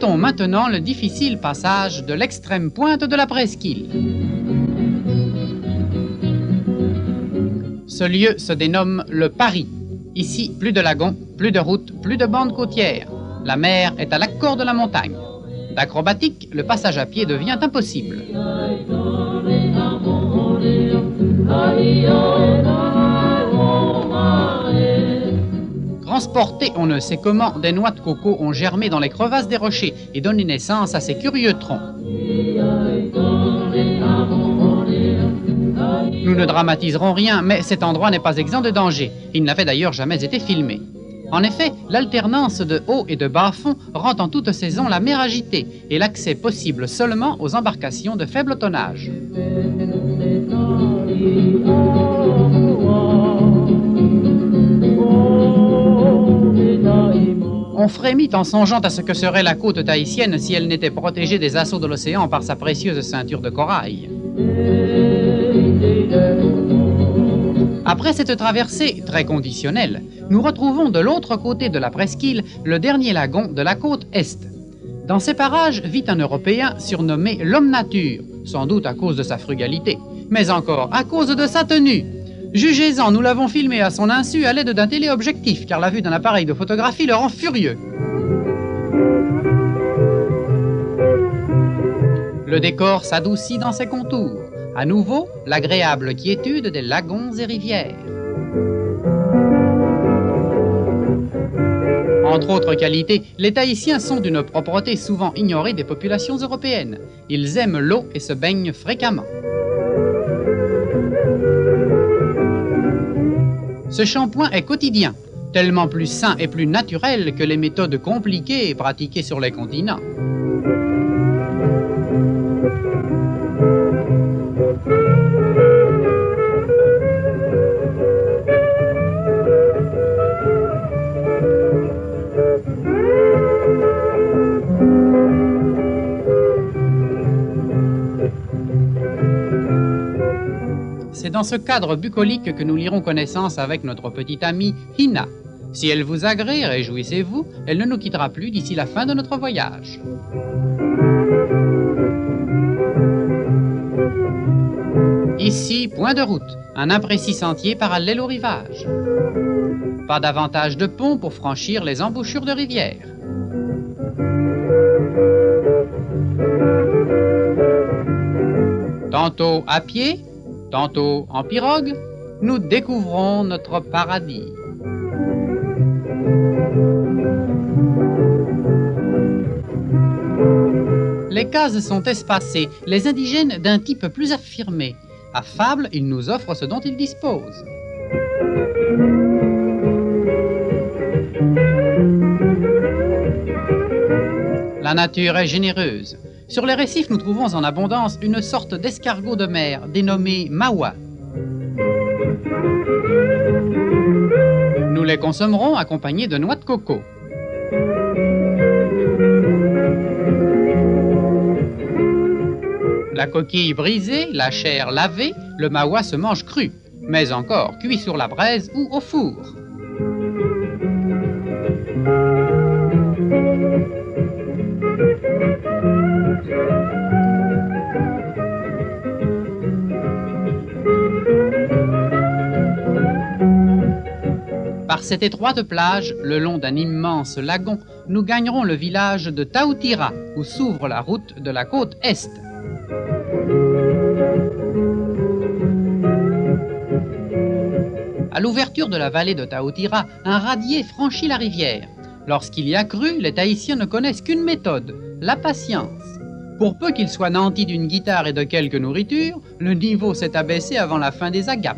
Visitons maintenant le difficile passage de l'extrême pointe de la presqu'île. Ce lieu se dénomme le Paris. Ici, plus de lagons, plus de routes, plus de bandes côtières. La mer est à l'accord de la montagne. D'acrobatique, le passage à pied devient impossible. Transportés on ne sait comment, des noix de coco ont germé dans les crevasses des rochers et donné naissance à ces curieux troncs. Nous ne dramatiserons rien, mais cet endroit n'est pas exempt de danger. Il n'avait d'ailleurs jamais été filmé. En effet, l'alternance de haut et de bas fond rend en toute saison la mer agitée et l'accès possible seulement aux embarcations de faible tonnage. On frémit en songeant à ce que serait la côte tahitienne si elle n'était protégée des assauts de l'océan par sa précieuse ceinture de corail. Après cette traversée très conditionnelle, nous retrouvons de l'autre côté de la presqu'île le dernier lagon de la côte Est. Dans ces parages vit un Européen surnommé l'homme-nature, sans doute à cause de sa frugalité, mais encore à cause de sa tenue. Jugez-en, nous l'avons filmé à son insu à l'aide d'un téléobjectif, car la vue d'un appareil de photographie le rend furieux. Le décor s'adoucit dans ses contours. À nouveau, l'agréable quiétude des lagons et rivières. Entre autres qualités, les Tahitiens sont d'une propreté souvent ignorée des populations européennes. Ils aiment l'eau et se baignent fréquemment. Ce shampoing est quotidien, tellement plus sain et plus naturel que les méthodes compliquées pratiquées sur les continents. C'est dans ce cadre bucolique que nous lierons connaissance avec notre petite amie Hina. Si elle vous agrée, réjouissez-vous, elle ne nous quittera plus d'ici la fin de notre voyage. Ici, point de route, un imprécis sentier parallèle au rivage. Pas davantage de pont pour franchir les embouchures de rivières. Tantôt à pied, tantôt en pirogue, nous découvrons notre paradis. Les cases sont espacées, les indigènes d'un type plus affirmé. Affables, ils nous offrent ce dont ils disposent. La nature est généreuse. Sur les récifs, nous trouvons en abondance une sorte d'escargot de mer dénommé mawa. Nous les consommerons accompagnés de noix de coco. La coquille brisée, la chair lavée, le mawa se mange cru, mais encore cuit sur la braise ou au four. Par cette étroite plage, le long d'un immense lagon, nous gagnerons le village de Tautira, où s'ouvre la route de la côte Est. À l'ouverture de la vallée de Tautira, un radier franchit la rivière. Lorsqu'il y a crue, les Tahitiens ne connaissent qu'une méthode, la patience. Pour peu qu'ils soient nantis d'une guitare et de quelques nourritures, le niveau s'est abaissé avant la fin des agapes.